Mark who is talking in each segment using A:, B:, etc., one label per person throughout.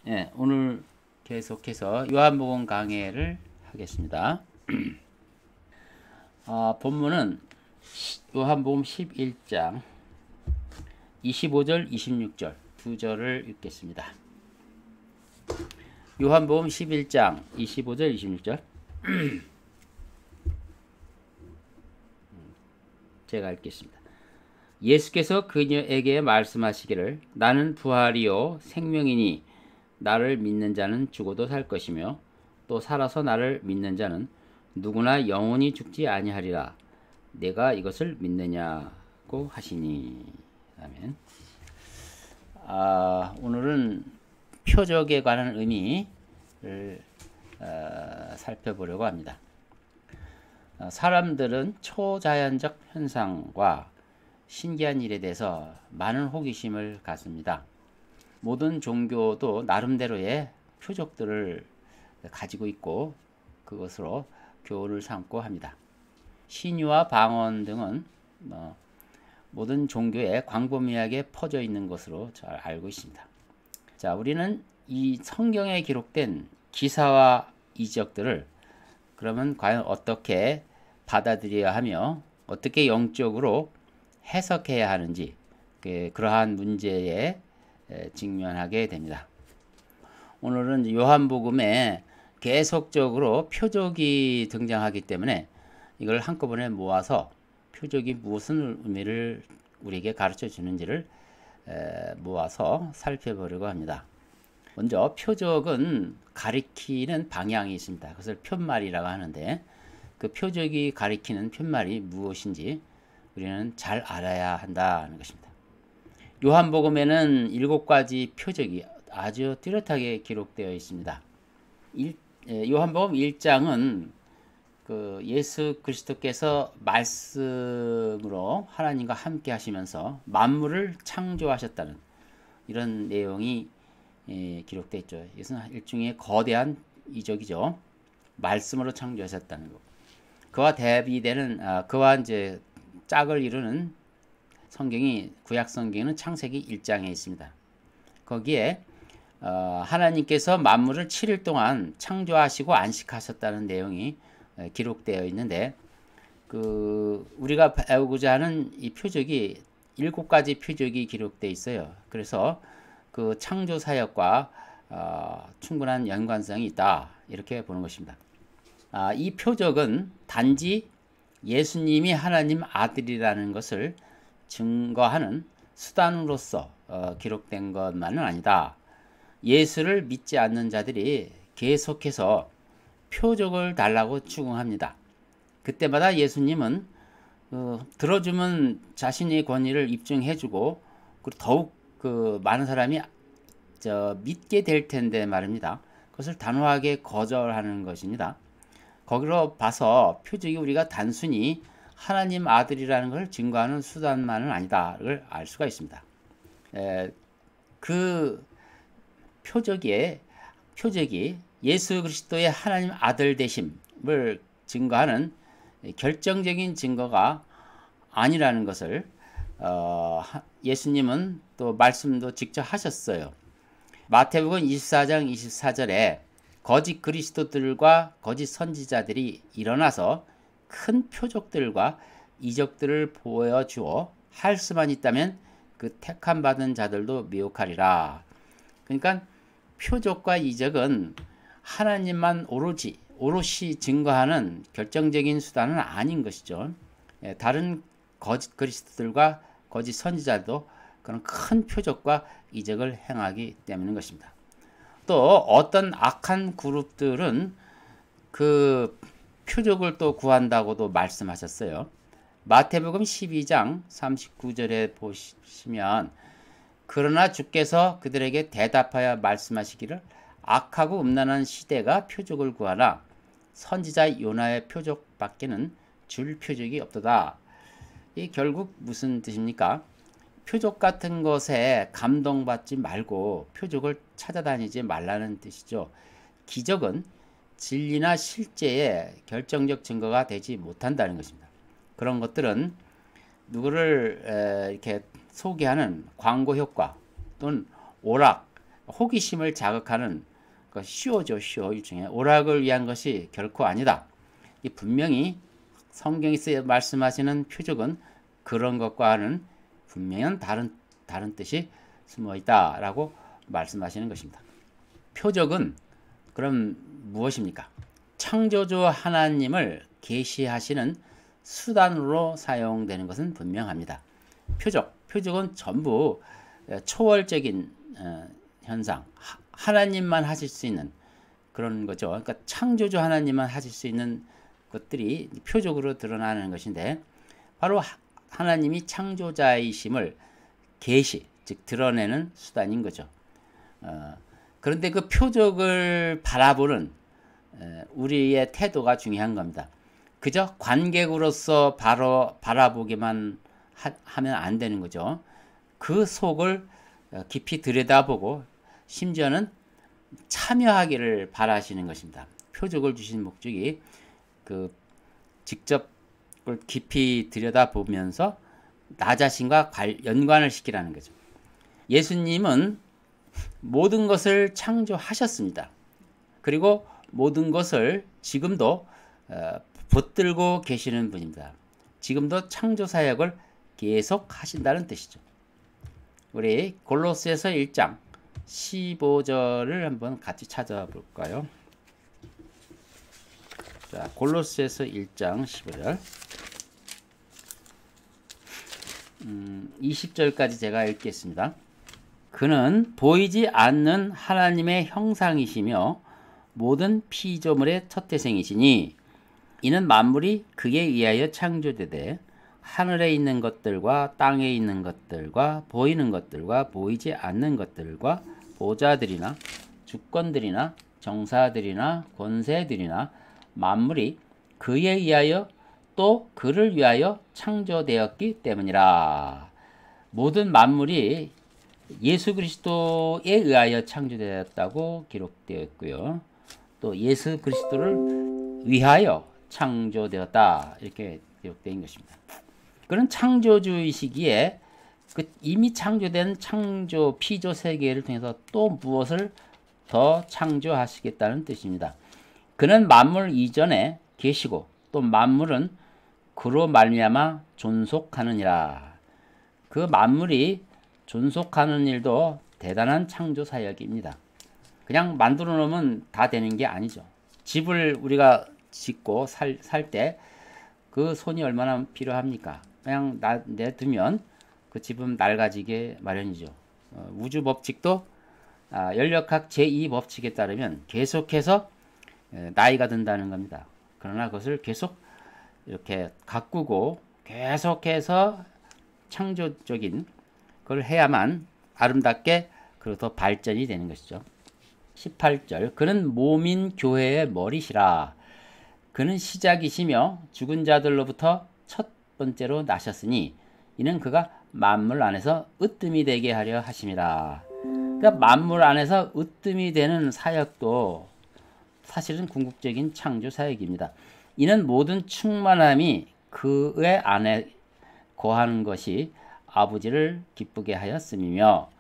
A: 예, 오늘 계속해서 요한복음 강해를 하겠습니다. 본문은 요한복음 11장 25절, 26절 두 절을 읽겠습니다. 요한복음 11장 25절, 26절 제가 읽겠습니다. 예수께서 그녀에게 말씀하시기를 나는 부활이요 생명이니 나를 믿는 자는 죽어도 살 것이며 또 살아서 나를 믿는 자는 누구나 영원히 죽지 아니하리라. 내가 이것을 믿느냐고 하시니. 아멘. 오늘은 표적에 관한 의미를 살펴보려고 합니다. 사람들은 초자연적 현상과 신기한 일에 대해서 많은 호기심을 갖습니다. 모든 종교도 나름대로의 표적들을 가지고 있고 그것으로 교훈을 삼고 합니다. 신유와 방언 등은 모든 종교에 광범위하게 퍼져 있는 것으로 잘 알고 있습니다. 자, 우리는 이 성경에 기록된 기사와 이적들을 그러면 과연 어떻게 받아들여야 하며 어떻게 영적으로 해석해야 하는지 그러한 문제에 직면하게 됩니다. 오늘은 요한복음에 계속적으로 표적이 등장하기 때문에 이걸 한꺼번에 모아서 표적이 무슨 의미를 우리에게 가르쳐 주는지를 모아서 살펴보려고 합니다. 먼저 표적은 가리키는 방향이 있습니다. 그것을 편말이라고 하는데 그 표적이 가리키는 편말이 무엇인지 우리는 잘 알아야 한다는 것입니다. 요한복음에는 7가지 표적이 아주 뚜렷하게 기록되어 있습니다. 요한복음 1장은 예수 그리스도께서 말씀으로 하나님과 함께 하시면서 만물을 창조하셨다는 이런 내용이 기록되어 있죠. 이것은 일종의 거대한 이적이죠. 말씀으로 창조하셨다는 것. 그와 대비되는 그와 이제 짝을 이루는 성경이 구약 성경은 창세기 1장에 있습니다. 거기에 하나님께서 만물을 7일 동안 창조하시고 안식하셨다는 내용이 기록되어 있는데 우리가 배우고자 하는 이 표적이 7가지 표적이 기록되어 있어요. 그래서 그 창조 사역과 충분한 연관성이 있다 이렇게 보는 것입니다. 이 표적은 단지 예수님이 하나님 아들이라는 것을 증거하는 수단으로서 기록된 것만은 아니다. 예수를 믿지 않는 자들이 계속해서 표적을 달라고 추궁합니다. 그때마다 예수님은 들어주면 자신의 권위를 입증해주고 더욱 많은 사람이 믿게 될 텐데 말입니다. 그것을 단호하게 거절하는 것입니다. 거기로 봐서 표적이 우리가 단순히 하나님 아들이라는 것을 증거하는 수단만은 아니다를 알 수가 있습니다. 그 표적이 예수 그리스도의 하나님 아들 되심을 증거하는 결정적인 증거가 아니라는 것을 예수님은 또 말씀도 직접 하셨어요. 마태복음 24장 24절에 거짓 그리스도들과 거짓 선지자들이 일어나서 큰 표적들과 이적들을 보여주어 할 수만 있다면 그 택함 받은 자들도 미혹하리라. 그러니까 표적과 이적은 하나님만 오롯이 증거하는 결정적인 수단은 아닌 것이죠. 다른 거짓 그리스도들과 거짓 선지자도 그런 큰 표적과 이적을 행하기 때문인 것입니다. 또 어떤 악한 그룹들은 그 표적을 또 구한다고도 말씀하셨어요. 마태복음 12장 39절에 보시면 그러나 주께서 그들에게 대답하여 말씀하시기를 악하고 음란한 시대가 표적을 구하나 선지자 요나의 표적밖에는 줄 표적이 없도다. 이 결국 무슨 뜻입니까? 표적 같은 것에 감동받지 말고 표적을 찾아다니지 말라는 뜻이죠. 기적은 진리나 실제의 결정적 증거가 되지 못한다는 것입니다. 그런 것들은 누구를 이렇게 소개하는 광고 효과 또는 오락 호기심을 자극하는 그 쇼죠, 쇼. 일종의 오락을 위한 것이 결코 아니다. 이 분명히 성경에서 말씀하시는 표적은 그런 것과는 분명한 다른 뜻이 숨어 있다라고 말씀하시는 것입니다. 표적은 그럼 무엇입니까? 창조주 하나님을 계시하시는 수단으로 사용되는 것은 분명합니다. 표적은 전부 초월적인 현상, 하나님만 하실 수 있는 그런 거죠. 그러니까 창조주 하나님만 하실 수 있는 것들이 표적으로 드러나는 것인데, 바로 하나님이 창조자이심을 계시, 즉 드러내는 수단인 거죠. 그런데 그 표적을 바라보는 우리의 태도가 중요한 겁니다. 그저 관객으로서 바라보기만 하면 안 되는 거죠. 그 속을 깊이 들여다보고 심지어는 참여하기를 바라시는 것입니다. 표적을 주신 목적이 그 직접 깊이 들여다보면서 나 자신과 연관을 시키라는 거죠. 예수님은 모든 것을 창조하셨습니다. 그리고 모든 것을 지금도 붙들고 계시는 분입니다. 지금도 창조 사역을 계속 하신다는 뜻이죠. 우리 골로새서 1장 15절을 한번 같이 찾아볼까요? 자, 골로새서 1장 15절 20절까지 제가 읽겠습니다. 그는 보이지 않는 하나님의 형상이시며 모든 피조물의 첫태생이시니 이는 만물이 그에 의하여 창조되되 하늘에 있는 것들과 땅에 있는 것들과 보이는 것들과 보이지 않는 것들과 보좌들이나 주권들이나 정사들이나 권세들이나 만물이 그에 의하여 또 그를 위하여 창조되었기 때문이라. 모든 만물이 예수 그리스도에 의하여 창조되었다고 기록되어 있고요. 또 예수 그리스도를 위하여 창조되었다, 이렇게 기록되어 있는 것입니다. 그런 창조주이시기에 이미 창조된 창조 피조 세계를 통해서 또 무엇을 더 창조하시겠다는 뜻입니다. 그는 만물 이전에 계시고 또 만물은 그로 말미암아 존속하느니라. 그 만물이 존속하는 일도 대단한 창조 사역입니다. 그냥 만들어 놓으면 다 되는 게 아니죠. 집을 우리가 짓고 살 때 그 손이 얼마나 필요합니까? 그냥 내두면 그 집은 낡아지게 마련이죠. 우주 법칙도 연력학 제2법칙에 따르면 계속해서 나이가 든다는 겁니다. 그러나 그것을 계속 이렇게 가꾸고 계속해서 창조적인 걸 해야만 아름답게 그리고 더 발전이 되는 것이죠. 18절 그는 몸인 교회의 머리시라. 그는 시작이시며 죽은 자들로부터 첫 번째로 나셨으니 이는 그가 만물 안에서 으뜸이 되게 하려 하심이라. 그러니까 만물 안에서 으뜸이 되는 사역도 사실은 궁극적인 창조 사역입니다. 이는 모든 충만함이 그의 안에 거하는 것이 아버지를 기쁘게 하였음이며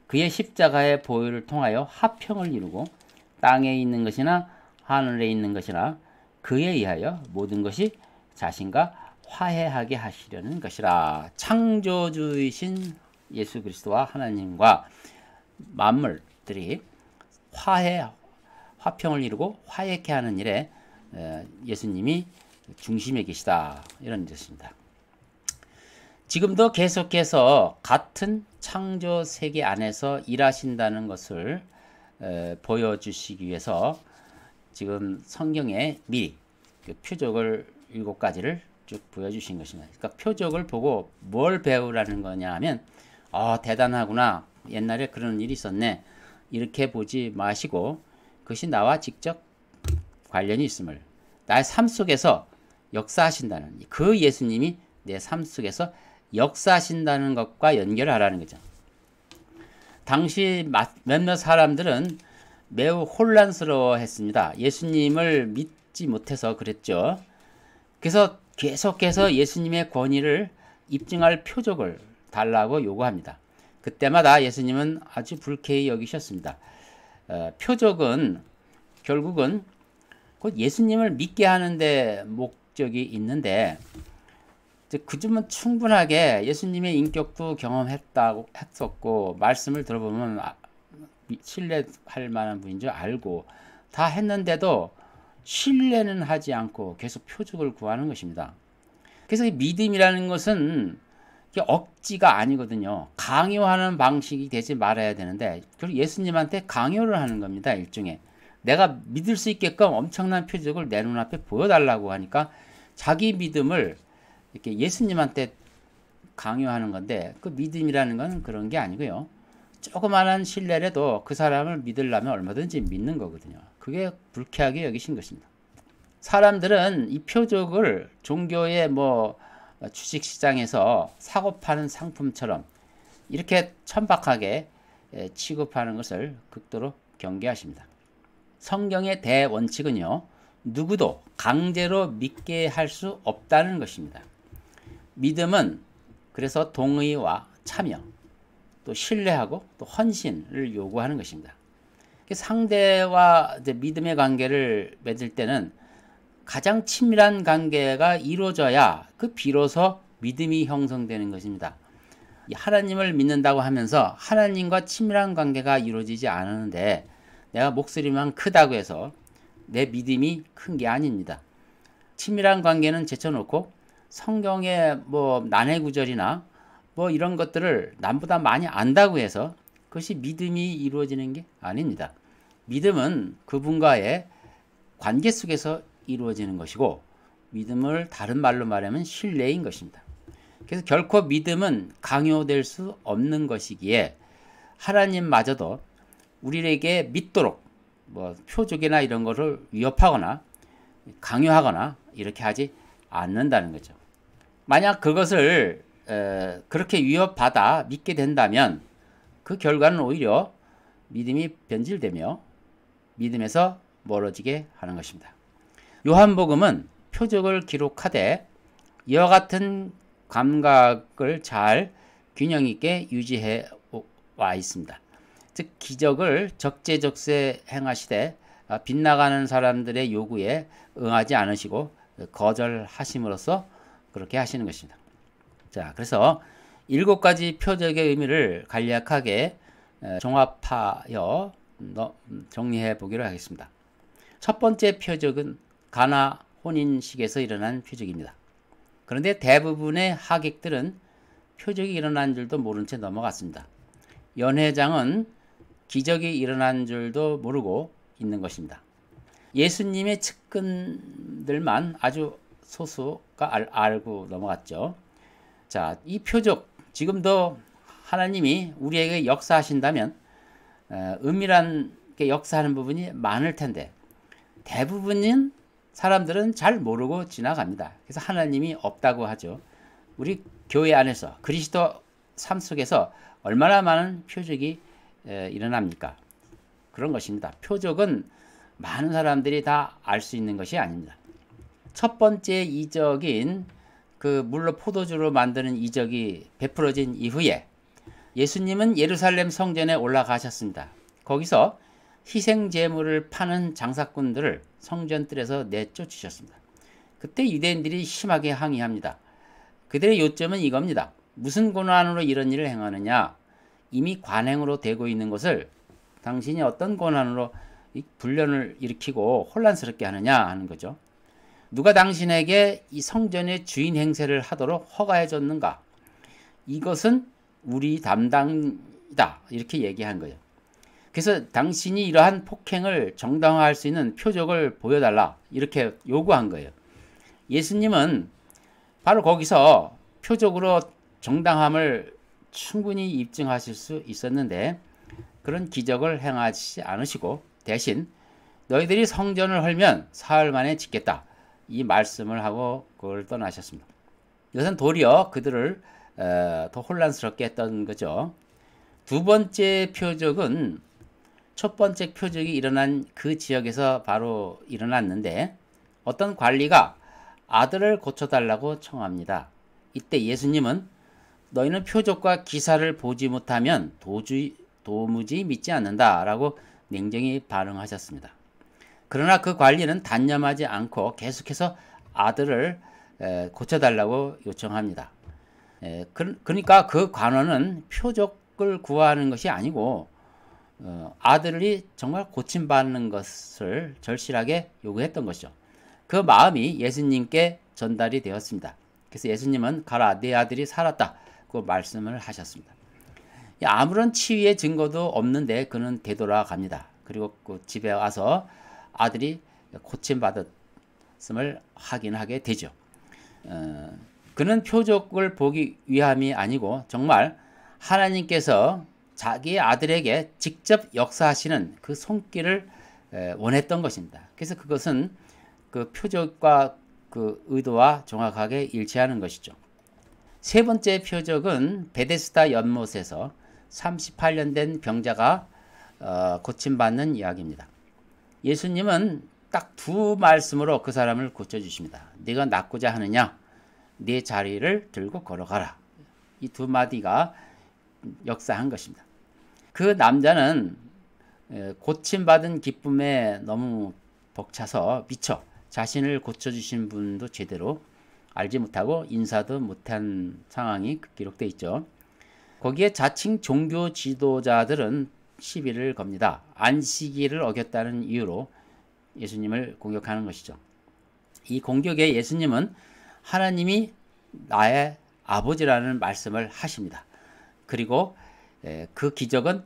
A: 그의 십자가의 보혈을 통하여 화평을 이루고 땅에 있는 것이나 하늘에 있는 것이나 그에 의하여 모든 것이 자신과 화해하게 하시려는 것이라. 창조주이신 예수 그리스도와 하나님과 만물들이 화평을 이루고 화해케 하는 일에 예수님이 중심에 계시다, 이런 뜻입니다. 지금도 계속해서 같은 창조 세계 안에서 일하신다는 것을 보여주시기 위해서 지금 성경에 미리 그 표적을 7가지를 쭉 보여주신 것입니다. 그러니까 표적을 보고 뭘 배우라는 거냐 하면 대단하구나, 옛날에 그런 일이 있었네, 이렇게 보지 마시고 그것이 나와 직접 관련이 있음을, 나의 삶 속에서 역사하신다는, 그 예수님이 내 삶 속에서 역사하신다는 것과 연결하라는 거죠. 당시 몇몇 사람들은 매우 혼란스러워 했습니다. 예수님을 믿지 못해서 그랬죠. 그래서 계속해서 예수님의 권위를 입증할 표적을 달라고 요구합니다. 그때마다 예수님은 아주 불쾌히 여기셨습니다. 표적은 결국은 곧 예수님을 믿게 하는데 목적이 있는데, 그 점은 충분하게 예수님의 인격도 경험했다고 했었고, 말씀을 들어보면 신뢰할 만한 분인 줄 알고 다 했는데도 신뢰는 하지 않고 계속 표적을 구하는 것입니다. 그래서 이 믿음이라는 것은 억지가 아니거든요. 강요하는 방식이 되지 말아야 되는데, 그리고 예수님한테 강요를 하는 겁니다. 일종의 내가 믿을 수 있게끔 엄청난 표적을 내 눈앞에 보여달라고 하니까 자기 믿음을 이렇게 예수님한테 강요하는 건데, 그 믿음이라는 건 그런 게 아니고요. 조그마한 신뢰라도 그 사람을 믿으려면 얼마든지 믿는 거거든요. 그게 불쾌하게 여기신 것입니다. 사람들은 이 표적을 종교의 주식시장에서 사고 파는 상품처럼 이렇게 천박하게 취급하는 것을 극도로 경계하십니다. 성경의 대원칙은요, 누구도 강제로 믿게 할 수 없다는 것입니다. 믿음은 그래서 동의와 참여, 또 신뢰하고 또 헌신을 요구하는 것입니다. 상대와 믿음의 관계를 맺을 때는 가장 친밀한 관계가 이루어져야 비로소 믿음이 형성되는 것입니다. 하나님을 믿는다고 하면서 하나님과 친밀한 관계가 이루어지지 않았는데 내가 목소리만 크다고 해서 내 믿음이 큰 게 아닙니다. 친밀한 관계는 제쳐놓고 성경의 난해 구절이나 이런 것들을 남보다 많이 안다고 해서 그것이 믿음이 이루어지는 게 아닙니다. 믿음은 그분과의 관계 속에서 이루어지는 것이고, 믿음을 다른 말로 말하면 신뢰인 것입니다. 그래서 결코 믿음은 강요될 수 없는 것이기에 하나님마저도 우리에게 믿도록 표적이나 이런 것을 위협하거나 강요하거나 이렇게 하지 않는다는 거죠. 만약 그것을 그렇게 위협받아 믿게 된다면 그 결과는 오히려 믿음이 변질되며 믿음에서 멀어지게 하는 것입니다. 요한복음은 표적을 기록하되 이와 같은 감각을 잘 균형 있게 유지해 와 있습니다. 즉 기적을 적재적소에 행하시되 빗나가는 사람들의 요구에 응하지 않으시고 거절하심으로써 그렇게 하시는 것입니다. 자, 그래서 7가지 표적의 의미를 간략하게 종합하여 정리해 보기로 하겠습니다. 첫 번째 표적은 가나 혼인식에서 일어난 표적입니다. 그런데 대부분의 하객들은 표적이 일어난 줄도 모른 채 넘어갔습니다. 연회장은 기적이 일어난 줄도 모르고 있는 것입니다. 예수님의 측근들만 아주 소수가 알고 넘어갔죠. 자, 이 표적, 지금도 하나님이 우리에게 역사하신다면 은밀한 역사하는 부분이 많을 텐데 대부분인 사람들은 잘 모르고 지나갑니다. 그래서 하나님이 없다고 하죠. 우리 교회 안에서 그리스도 삶 속에서 얼마나 많은 표적이 일어납니까? 그런 것입니다. 표적은 많은 사람들이 다 알 수 있는 것이 아닙니다. 첫 번째 이적인 물로 포도주로 만드는 이적이 베풀어진 이후에 예수님은 예루살렘 성전에 올라가셨습니다. 거기서 희생 제물을 파는 장사꾼들을 성전뜰에서 내쫓으셨습니다. 그때 유대인들이 심하게 항의합니다. 그들의 요점은 이겁니다. 무슨 권한으로 이런 일을 행하느냐? 이미 관행으로 되고 있는 것을 당신이 어떤 권한으로 분란을 일으키고 혼란스럽게 하느냐 하는 거죠. 누가 당신에게 이 성전의 주인 행세를 하도록 허가해 줬는가? 이것은 우리 담당이다. 이렇게 얘기한 거예요. 그래서 당신이 이러한 폭행을 정당화할 수 있는 표적을 보여달라. 이렇게 요구한 거예요. 예수님은 바로 거기서 표적으로 정당함을 충분히 입증하실 수 있었는데 그런 기적을 행하지 않으시고 대신 너희들이 성전을 헐면 사흘 만에 짓겠다. 이 말씀을 하고 그걸 떠나셨습니다. 이것은 도리어 그들을 더 혼란스럽게 했던 거죠. 두 번째 표적은 첫 번째 표적이 일어난 그 지역에서 바로 일어났는데 어떤 관리가 아들을 고쳐달라고 청합니다. 이때 예수님은 너희는 표적과 기사를 보지 못하면 도무지 믿지 않는다 라고 냉정히 반응하셨습니다. 그러나 그 관리는 단념하지 않고 계속해서 아들을 고쳐달라고 요청합니다. 그러니까 그 관원은 표적을 구하는 것이 아니고 아들이 정말 고침받는 것을 절실하게 요구했던 것이죠. 그 마음이 예수님께 전달이 되었습니다. 그래서 예수님은 가라, 내 아들이 살았다 그 말씀을 하셨습니다. 아무런 치유의 증거도 없는데 그는 되돌아갑니다. 그리고 그 집에 와서 아들이 고침받았음을 확인하게 되죠. 그는 표적을 보기 위함이 아니고 정말 하나님께서 자기의 아들에게 직접 역사하시는 그 손길을 원했던 것입니다. 그래서 그것은 그 표적과 그 의도와 정확하게 일치하는 것이죠. 세 번째 표적은 베데스다 연못에서 38년 된 병자가 고침받는 이야기입니다. 예수님은 딱 두 말씀으로 그 사람을 고쳐주십니다. 네가 낫고자 하느냐? 네 자리를 들고 걸어가라. 이 두 마디가 역사한 것입니다. 그 남자는 고침받은 기쁨에 너무 벅차서 미쳐 자신을 고쳐주신 분도 제대로 알지 못하고 인사도 못한 상황이 기록되어 있죠. 거기에 자칭 종교 지도자들은 시비를 겁니다. 안식일을 어겼다는 이유로 예수님을 공격하는 것이죠. 이 공격에 예수님은 하나님이 나의 아버지라는 말씀을 하십니다. 그리고 그 기적은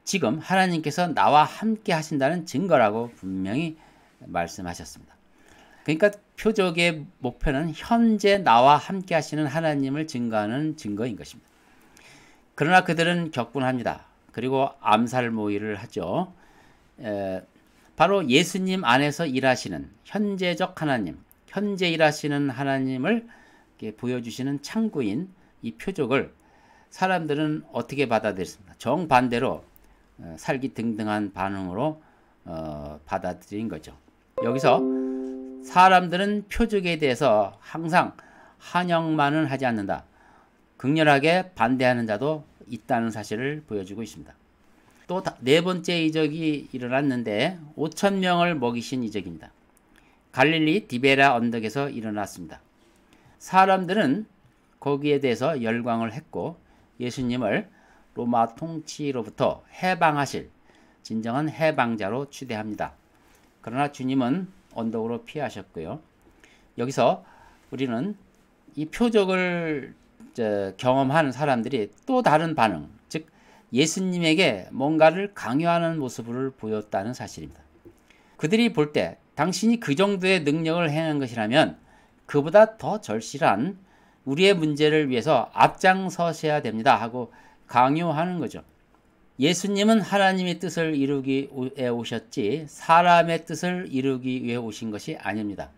A: 지금 하나님께서 나와 함께 하신다는 증거라고 분명히 말씀하셨습니다. 그러니까 표적의 목표는 현재 나와 함께 하시는 하나님을 증거하는 증거인 것입니다. 그러나 그들은 격분합니다. 그리고 암살 모의를 하죠. 바로 예수님 안에서 일하시는 현재적 하나님, 현재 일하시는 하나님을 보여주시는 창구인 이 표적을 사람들은 어떻게 받아들였습니까? 정반대로 살기등등한 반응으로 받아들인 거죠. 여기서 사람들은 표적에 대해서 항상 환영만은 하지 않는다. 극렬하게 반대하는 자도 있다는 사실을 보여주고 있습니다. 또 네 번째 이적이 일어났는데 5,000명을 먹이신 이적입니다. 갈릴리 디베라 언덕에서 일어났습니다. 사람들은 거기에 대해서 열광을 했고 예수님을 로마 통치로부터 해방하실 진정한 해방자로 추대합니다. 그러나 주님은 언덕으로 피하셨고요. 여기서 우리는 이 표적을 경험하는 사람들이 또 다른 반응, 즉 예수님에게 뭔가를 강요하는 모습을 보였다는 사실입니다. 그들이 볼 때 당신이 그 정도의 능력을 행한 것이라면 그보다 더 절실한 우리의 문제를 위해서 앞장서셔야 됩니다 하고 강요하는 거죠. 예수님은 하나님의 뜻을 이루기 위해 오셨지 사람의 뜻을 이루기 위해 오신 것이 아닙니다.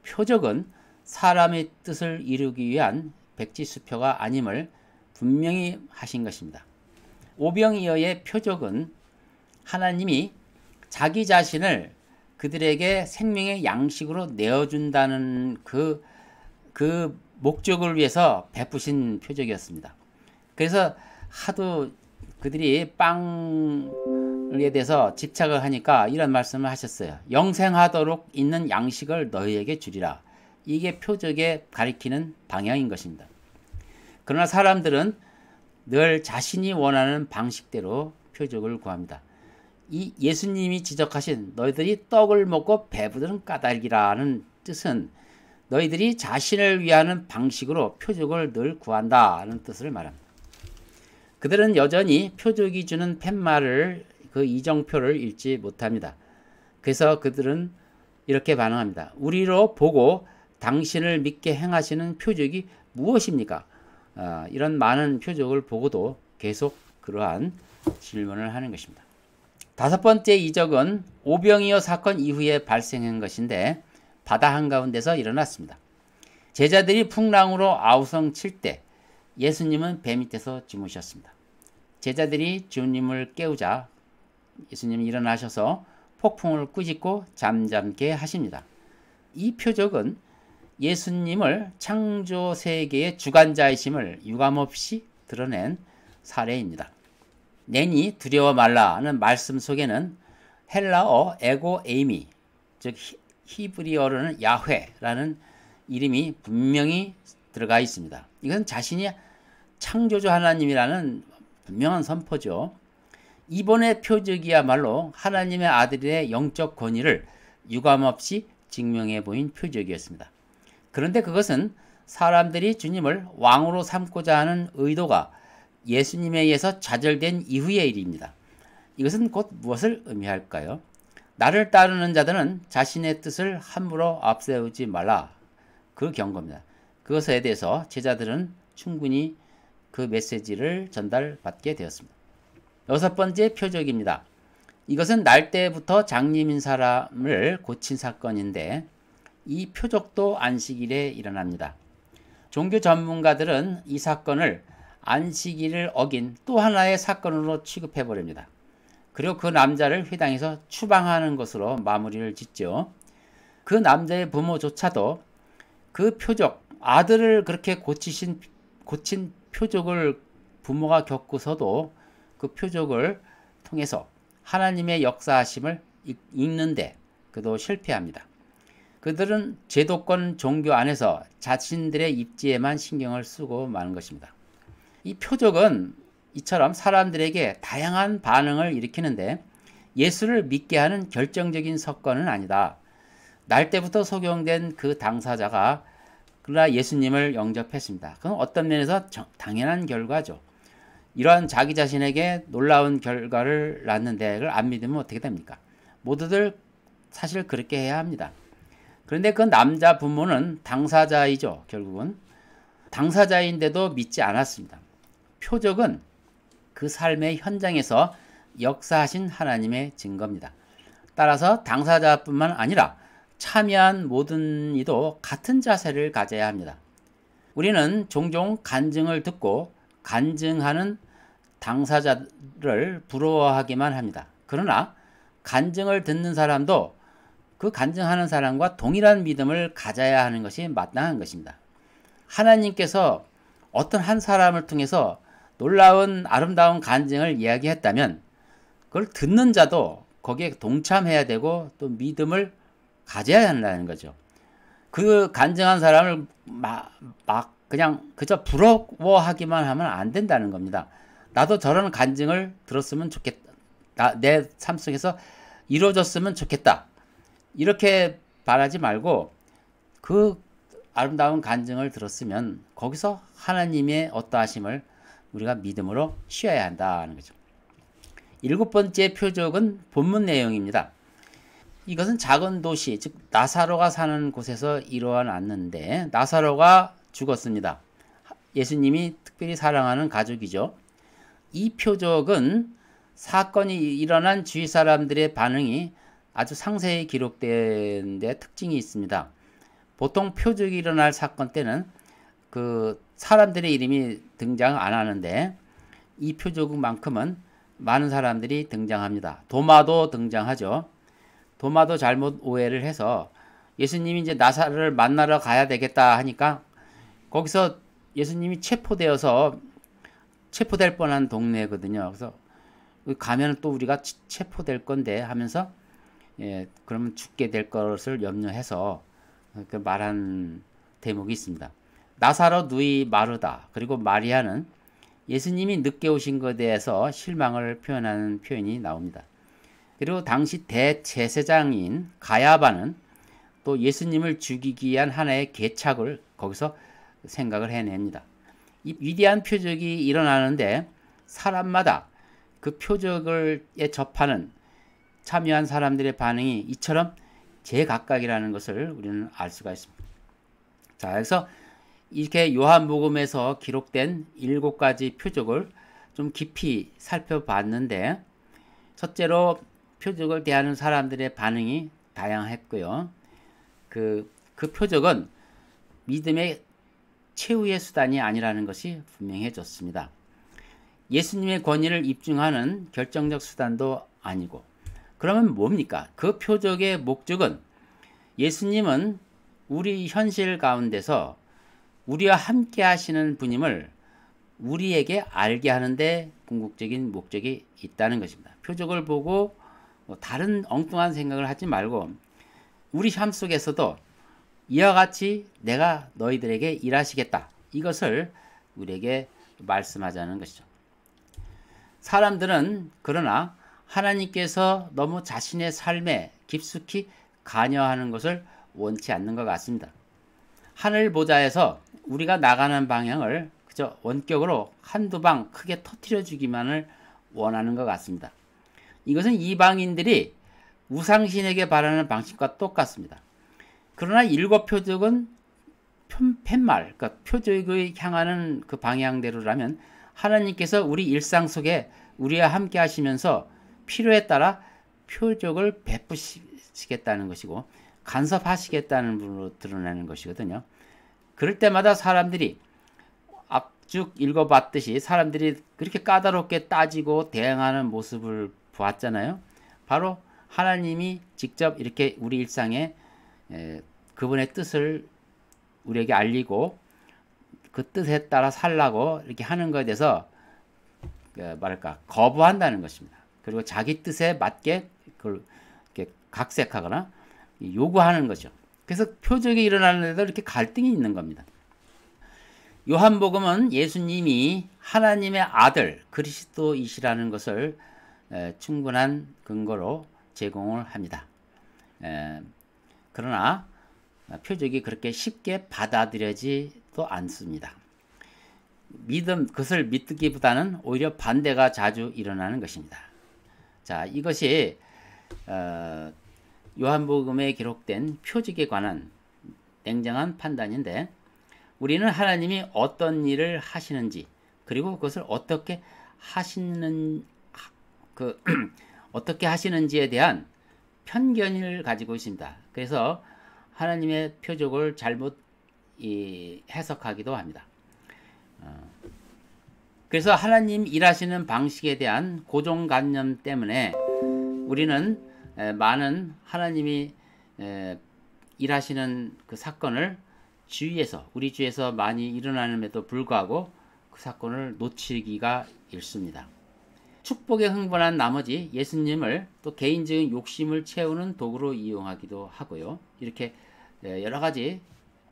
A: 표적은 사람의 뜻을 이루기 위한 백지수표가 아님을 분명히 하신 것입니다. 오병이어의 표적은 하나님이 자기 자신을 그들에게 생명의 양식으로 내어준다는 그 목적을 위해서 베푸신 표적이었습니다. 그래서 하도 그들이 빵에 대해서 집착을 하니까 이런 말씀을 하셨어요. 영생하도록 있는 양식을 너희에게 주리라. 이게 표적에 가리키는 방향인 것입니다. 그러나 사람들은 늘 자신이 원하는 방식대로 표적을 구합니다. 이 예수님이 지적하신 너희들이 떡을 먹고 배부른 까닭이라는 뜻은 너희들이 자신을 위하는 방식으로 표적을 늘 구한다는 뜻을 말합니다. 그들은 여전히 표적이 주는 팻말을 그 이정표를 읽지 못합니다. 그래서 그들은 이렇게 반응합니다. 우리로 보고 당신을 믿게 행하시는 표적이 무엇입니까? 이런 많은 표적을 보고도 계속 그러한 질문을 하는 것입니다. 다섯 번째 이적은 오병이어 사건 이후에 발생한 것인데 바다 한가운데서 일어났습니다. 제자들이 풍랑으로 아우성 칠 때 예수님은 배 밑에서 주무셨습니다. 제자들이 주님을 깨우자 예수님이 일어나셔서 폭풍을 꾸짖고 잠잠게 하십니다. 이 표적은 예수님을 창조 세계의 주관자이심을 유감없이 드러낸 사례입니다. 내니 두려워 말라는 말씀 속에는 헬라어 에고 에이미, 즉 히브리어로는 야훼라는 이름이 분명히 들어가 있습니다. 이것은 자신이 창조주 하나님이라는 분명한 선포죠. 이번의 표적이야말로 하나님의 아들의 영적 권위를 유감없이 증명해 보인 표적이었습니다. 그런데 그것은 사람들이 주님을 왕으로 삼고자 하는 의도가 예수님에 의해서 좌절된 이후의 일입니다. 이것은 곧 무엇을 의미할까요? 나를 따르는 자들은 자신의 뜻을 함부로 앞세우지 말라. 그 경고입니다. 그것에 대해서 제자들은 충분히 그 메시지를 전달받게 되었습니다. 여섯 번째 표적입니다. 이것은 날 때부터 장님인 사람을 고친 사건인데 이 표적도 안식일에 일어납니다. 종교 전문가들은 이 사건을 안식일을 어긴 또 하나의 사건으로 취급해버립니다. 그리고 그 남자를 회당에서 추방하는 것으로 마무리를 짓죠. 그 남자의 부모조차도 그 표적, 아들을 그렇게 고친 표적을 부모가 겪고서도 그 표적을 통해서 하나님의 역사하심을 읽는데 그도 실패합니다. 그들은 제도권 종교 안에서 자신들의 입지에만 신경을 쓰고 마는 것입니다. 이 표적은 이처럼 사람들에게 다양한 반응을 일으키는데 예수를 믿게 하는 결정적인 사건은 아니다. 날 때부터 소경된 그 당사자가 그러나 예수님을 영접했습니다. 그건 어떤 면에서 당연한 결과죠. 이러한 자기 자신에게 놀라운 결과를 낳는데 그걸 안 믿으면 어떻게 됩니까? 모두들 사실 그렇게 해야 합니다. 그런데 그 남자 부모는 당사자이죠. 결국은 당사자인데도 믿지 않았습니다. 표적은 그 삶의 현장에서 역사하신 하나님의 증거입니다. 따라서 당사자뿐만 아니라 참여한 모든 이도 같은 자세를 가져야 합니다. 우리는 종종 간증을 듣고 간증하는 당사자를 부러워하기만 합니다. 그러나 간증을 듣는 사람도 그 간증하는 사람과 동일한 믿음을 가져야 하는 것이 마땅한 것입니다. 하나님께서 어떤 한 사람을 통해서 놀라운 아름다운 간증을 이야기했다면 그걸 듣는 자도 거기에 동참해야 되고 또 믿음을 가져야 한다는 거죠. 그 간증한 사람을 그냥 그저 부러워하기만 하면 안 된다는 겁니다. 나도 저런 간증을 들었으면 좋겠다. 내 삶 속에서 이루어졌으면 좋겠다. 이렇게 바라지 말고 그 아름다운 간증을 들었으면 거기서 하나님의 어떠하심을 우리가 믿음으로 쉬어야 한다는 거죠. 일곱 번째 표적은 본문 내용입니다. 이것은 작은 도시, 즉 나사로가 사는 곳에서 일어났는데 나사로가 죽었습니다. 예수님이 특별히 사랑하는 가족이죠. 이 표적은 사건이 일어난 주위 사람들의 반응이 아주 상세히 기록된 데 특징이 있습니다. 보통 표적이 일어날 사건 때는 그 사람들의 이름이 등장 안 하는데 이 표적만큼은 많은 사람들이 등장합니다. 도마도 등장하죠. 도마도 잘못 오해를 해서 예수님이 이제 나사로를 만나러 가야 되겠다 하니까 거기서 예수님이 체포될 뻔한 동네거든요. 그래서 가면 또 우리가 체포될 건데 하면서 그러면 죽게 될 것을 염려해서 그 말한 대목이 있습니다. 나사로 누이 마르다 그리고 마리아는 예수님이 늦게 오신 것에 대해서 실망을 표현하는 표현이 나옵니다. 그리고 당시 대제사장인 가야바는 또 예수님을 죽이기 위한 하나의 계책을 거기서 생각을 해냅니다. 이 위대한 표적이 일어나는데 사람마다 그 표적을 접하는 참여한 사람들의 반응이 이처럼 제각각이라는 것을 우리는 알 수가 있습니다. 자, 그래서 이렇게 요한복음에서 기록된 7가지 표적을 좀 깊이 살펴봤는데 첫째로 표적을 대하는 사람들의 반응이 다양했고요. 그 표적은 믿음의 최후의 수단이 아니라는 것이 분명해졌습니다. 예수님의 권위를 입증하는 결정적 수단도 아니고 그러면 뭡니까? 그 표적의 목적은 예수님은 우리 현실 가운데서 우리와 함께 하시는 분임을 우리에게 알게 하는데 궁극적인 목적이 있다는 것입니다. 표적을 보고 다른 엉뚱한 생각을 하지 말고 우리 삶 속에서도 이와 같이 내가 너희들에게 일하시겠다. 이것을 우리에게 말씀하자는 것이죠. 사람들은 그러나 하나님께서 너무 자신의 삶에 깊숙이 관여하는 것을 원치 않는 것 같습니다. 하늘 보좌에서 우리가 나가는 방향을 그저 원격으로 한두 방 크게 터뜨려 주기만을 원하는 것 같습니다. 이것은 이방인들이 우상신에게 바라는 방식과 똑같습니다. 그러나 일곱 표적은 팻말, 그러니까 표적을 향하는 그 방향대로라면 하나님께서 우리 일상 속에 우리와 함께 하시면서 필요에 따라 표적을 베푸시겠다는 것이고 간섭하시겠다는 분으로 드러나는 것이거든요. 그럴 때마다 사람들이 앞쭉 읽어봤듯이 사람들이 그렇게 까다롭게 따지고 대응하는 모습을 보았잖아요. 바로 하나님이 직접 이렇게 우리 일상에 그분의 뜻을 우리에게 알리고 그 뜻에 따라 살라고 이렇게 하는 것에 대해서 거부한다는 것입니다. 그리고 자기 뜻에 맞게 그걸 이렇게 각색하거나 요구하는 거죠. 그래서 표적이 일어나는 데도 이렇게 갈등이 있는 겁니다. 요한복음은 예수님이 하나님의 아들 그리스도이시라는 것을 충분한 근거로 제공을 합니다. 그러나 표적이 그렇게 쉽게 받아들여지도 않습니다. 그것을 믿기보다는 오히려 반대가 자주 일어나는 것입니다. 자, 이것이 요한복음에 기록된 표적에 관한 냉정한 판단인데 우리는 하나님이 어떤 일을 하시는지 그리고 그것을 어떻게 하시는지에 대한 편견을 가지고 있습니다. 그래서 하나님의 표적을 잘못 해석하기도 합니다. 그래서 하나님 일하시는 방식에 대한 고정관념 때문에 우리는 많은 하나님이 일하시는 그 사건을 우리 주위에서 많이 일어나는데도 불구하고 그 사건을 놓치기가 일쑤입니다. 축복에 흥분한 나머지 예수님을 또 개인적인 욕심을 채우는 도구로 이용하기도 하고요. 이렇게 여러 가지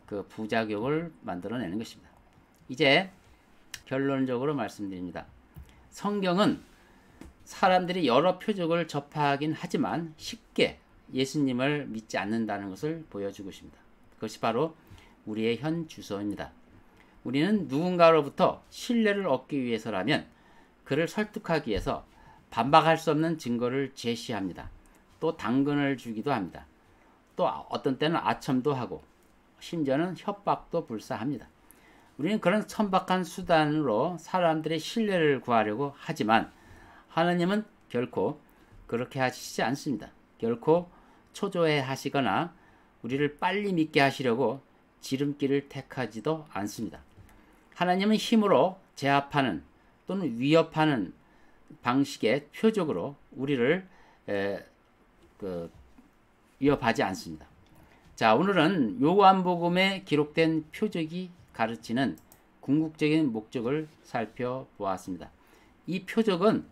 A: 그 부작용을 만들어내는 것입니다. 이제 결론적으로 말씀드립니다. 성경은 사람들이 여러 표적을 접하긴 하지만 쉽게 예수님을 믿지 않는다는 것을 보여주고 있습니다. 그것이 바로 우리의 현 주소입니다. 우리는 누군가로부터 신뢰를 얻기 위해서라면 그를 설득하기 위해서 반박할 수 없는 증거를 제시합니다. 또 당근을 주기도 합니다. 또 어떤 때는 아첨도 하고 심지어는 협박도 불사합니다. 우리는 그런 천박한 수단으로 사람들의 신뢰를 구하려고 하지만 하나님은 결코 그렇게 하시지 않습니다. 결코 초조해 하시거나 우리를 빨리 믿게 하시려고 지름길을 택하지도 않습니다. 하나님은 힘으로 제압하는 또는 위협하는 방식의 표적으로 우리를 위협하지 않습니다. 자, 오늘은 요한복음에 기록된 표적이 가르치는 궁극적인 목적을 살펴보았습니다. 이 표적은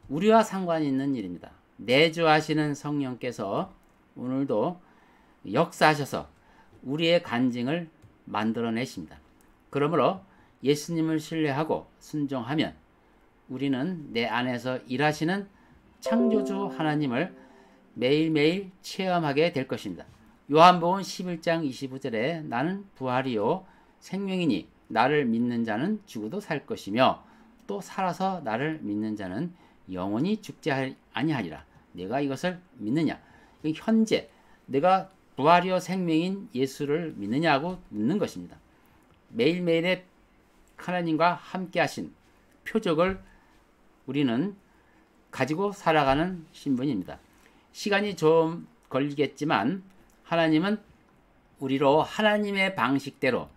A: 우리와 상관이 있는 일입니다. 내주하시는 성령께서 오늘도 역사하셔서 우리의 간증을 만들어내십니다. 그러므로 예수님을 신뢰하고 순종하면 우리는 내 안에서 일하시는 창조주 하나님을 매일매일 체험하게 될 것입니다. 요한복음 11장 25절에 나는 부활이요 생명이니 나를 믿는 자는 죽어도 살 것이며 또 살아서 나를 믿는 자는 영원히 죽지 아니하리라. 내가 이것을 믿느냐? 현재 내가 부활이요 생명인 예수를 믿느냐고 묻는 것입니다. 매일매일의 하나님과 함께 하신 표적을 우리는 가지고 살아가는 신분입니다. 시간이 좀 걸리겠지만 하나님은 우리로 하나님의 방식대로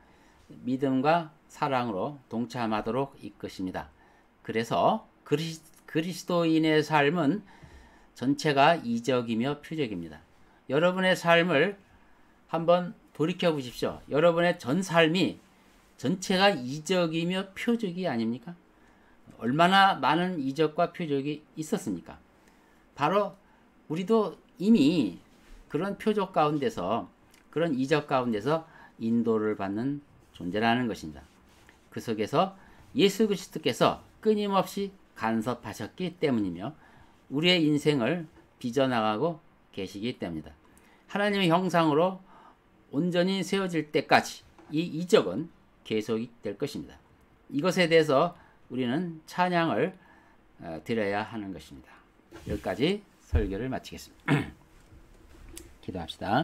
A: 믿음과 사랑으로 동참하도록 이끄십니다. 그래서 그리스도인의 삶은 전체가 이적이며 표적입니다. 여러분의 삶을 한번 돌이켜 보십시오. 여러분의 전 삶이 전체가 이적이며 표적이 아닙니까? 얼마나 많은 이적과 표적이 있었습니까? 바로 우리도 이미 그런 표적 가운데서, 그런 이적 가운데서 인도를 받는 존재라는 것입니다. 그 속에서 예수 그리스도께서 끊임없이 간섭하셨기 때문이며 우리의 인생을 빚어나가고 계시기 때문이다. 하나님의 형상으로 온전히 세워질 때까지 이 이적은 계속이 될 것입니다. 이것에 대해서 우리는 찬양을 드려야 하는 것입니다. 여기까지 설교를 마치겠습니다. 기도합시다.